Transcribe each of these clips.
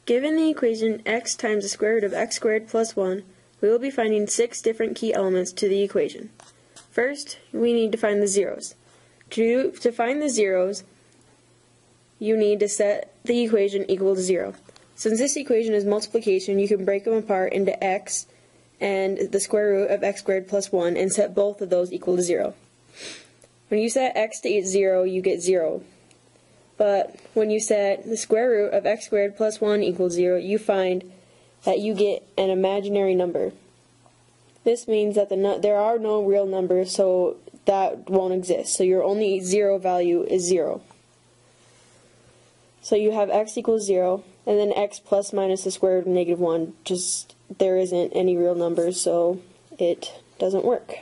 Given the equation x times the square root of x squared plus 1, we will be finding 6 different key elements to the equation. First, we need to find the zeros. To find the zeros, you need to set the equation equal to 0. Since this equation is multiplication, you can break them apart into x and the square root of x squared plus 1 and set both of those equal to 0. When you set x to 0, you get 0. But when you set the square root of x squared plus 1 equals 0, you find that you get an imaginary number. This means that there are no real numbers, so that won't exist. So your only 0 value is 0. So you have x equals 0, and then x plus minus the square root of negative 1. Just there isn't any real numbers, so it doesn't work.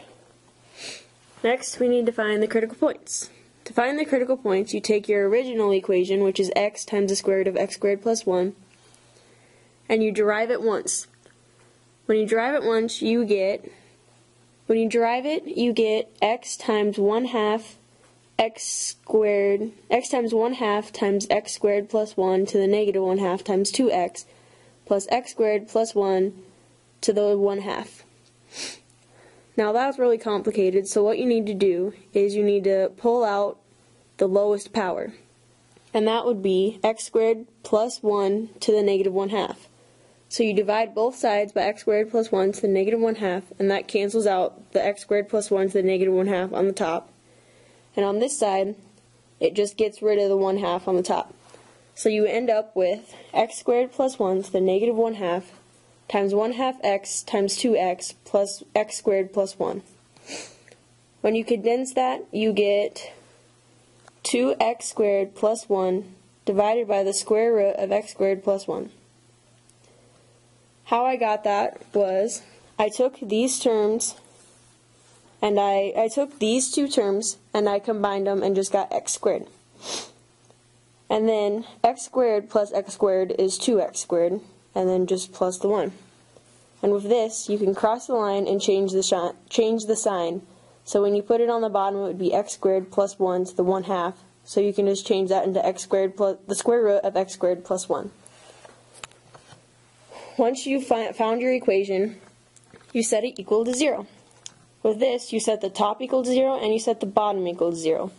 Next, we need to find the critical points. To find the critical points, you take your original equation, which is x times the square root of x squared plus 1, and you derive it once. When you derive it once, you get x times 1/2 x times 1/2 times x squared plus 1 to the negative 1/2 times 2x plus x squared plus 1 to the 1/2. Now that's really complicated, so what you need to do is you need to pull out the lowest power, and that would be x squared plus 1 to the negative 1/2. So you divide both sides by x squared plus 1 to the negative 1/2, and that cancels out the x squared plus 1 to the negative 1/2 on the top. And on this side, it just gets rid of the 1/2 on the top. So you end up with x squared plus 1 to the negative 1/2 times 1/2 x times 2x plus x squared plus 1. When you condense that, you get 2x squared plus 1 divided by the square root of x squared plus 1. How I got that was I took these terms and I took these two terms and I combined them and just got x squared. And then x squared plus x squared is 2x squared, and then just plus the 1. And with this, you can cross the line and change the sign. So when you put it on the bottom, it would be x squared plus 1 to the 1/2. So you can just change that into x squared plus the square root of x squared plus 1. Once you've found your equation, you set it equal to 0. With this, you set the top equal to 0 and you set the bottom equal to 0.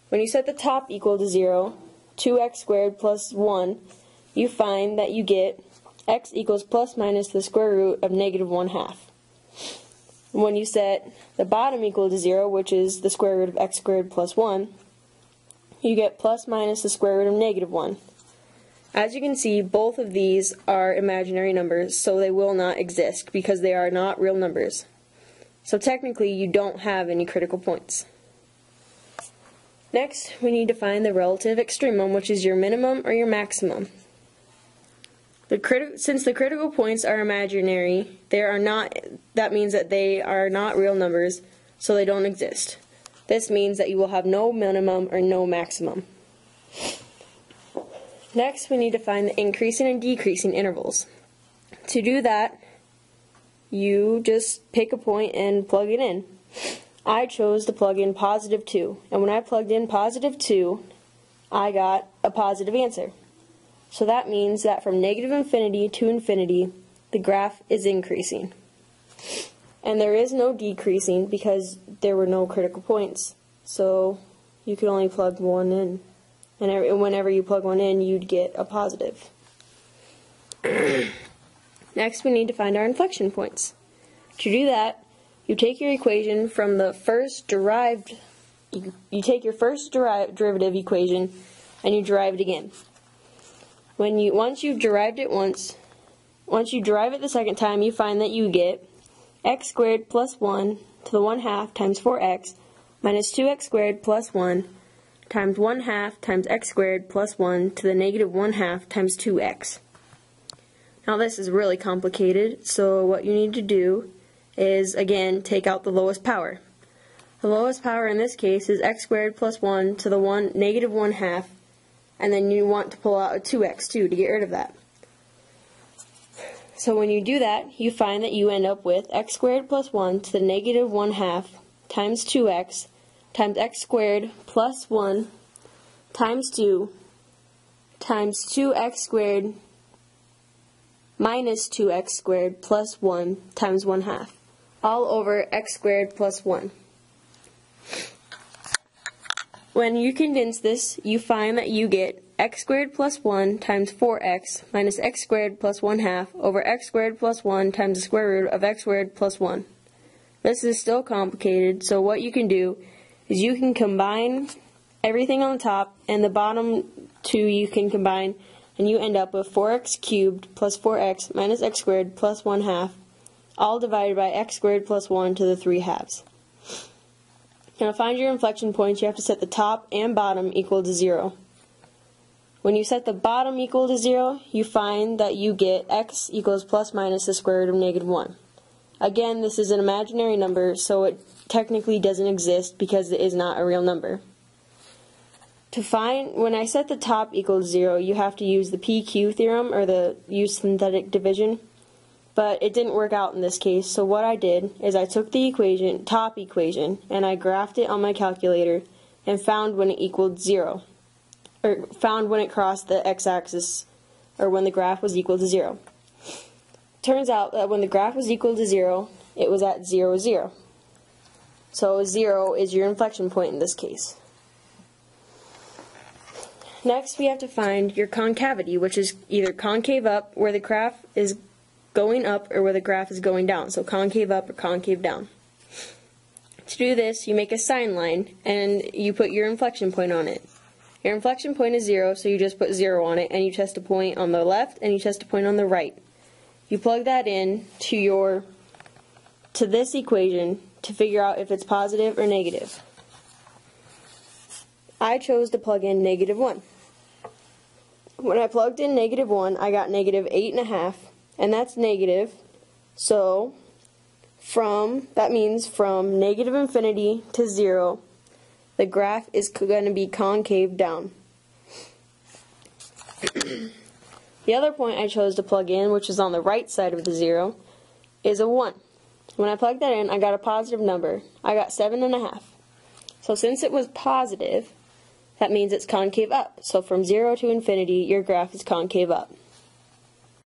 When you set the top equal to 0, 2x squared plus 1, you find that you get x equals plus minus the square root of negative 1/2. When you set the bottom equal to 0, which is the square root of x squared plus 1, you get plus minus the square root of negative 1. As you can see, both of these are imaginary numbers, so they will not exist because they are not real numbers. So technically, you don't have any critical points. Next, we need to find the relative extremum, which is your minimum or your maximum. Since the critical points are imaginary, that means that they are not real numbers, so they don't exist. This means that you will have no minimum or no maximum. Next, we need to find the increasing and decreasing intervals. To do that, you just pick a point and plug it in. I chose to plug in positive 2, and when I plugged in positive 2, I got a positive answer. So that means that from negative infinity to infinity, the graph is increasing. And there is no decreasing because there were no critical points, so you could only plug one in. And whenever you plug one in, you'd get a positive. Next, we need to find our inflection points. To do that, you take your equation from the first derived, you take your first derivative equation and you derive it again. Once you've derived it once you derive it the second time, you find that you get x squared plus 1 to the 1/2 times 4x minus 2x squared plus 1 times 1/2 times x squared plus 1 to the negative 1/2 times 2x. Now this is really complicated, so what you need to do is, again, take out the lowest power. The lowest power in this case is x squared plus 1 to the negative 1/2, and then you want to pull out a 2x too to get rid of that. So when you do that, you find that you end up with x squared plus 1 to the negative 1/2 times 2x times x squared plus 1 times 2 times 2x squared minus 2x squared plus 1 times 1/2, all over x squared plus 1. When you condense this, you find that you get x squared plus 1 times 4x minus x squared plus 1/2 over x squared plus 1 times the square root of x squared plus 1. This is still complicated, so what you can do is you can combine everything on the top, and the bottom two you can combine, and you end up with 4x cubed plus 4x minus x squared plus 1/2, all divided by x squared plus 1 to the 3/2. Now to find your inflection points, you have to set the top and bottom equal to 0. When you set the bottom equal to 0, you find that you get x equals plus minus the square root of -1. Again, this is an imaginary number, so it technically doesn't exist because it is not a real number. When I set the top equal to 0, you have to use the PQ theorem, or use synthetic division, but it didn't work out in this case, so what I did is I took the top equation, and I graphed it on my calculator and found when it equaled 0, or found when it crossed the x-axis, or when the graph was equal to 0. Turns out that when the graph was equal to 0, it was at 0, 0. So 0 is your inflection point in this case. Next, we have to find your concavity, which is either concave up, where the graph is going up, or where the graph is going down. So concave up or concave down. To do this, you make a sine line, and you put your inflection point on it. Your inflection point is 0, so you just put 0 on it, and you test a point on the left, and you test a point on the right. You plug that in to this equation to figure out if it's positive or negative. I chose to plug in -1. When I plugged in -1, I got -8.5, and that's negative, so that means from negative infinity to 0, the graph is going to be concave down. The other point I chose to plug in, which is on the right side of the 0, is a 1. When I plugged that in, I got a positive number. I got 7.5. So since it was positive, that means it's concave up. So from 0 to infinity, your graph is concave up.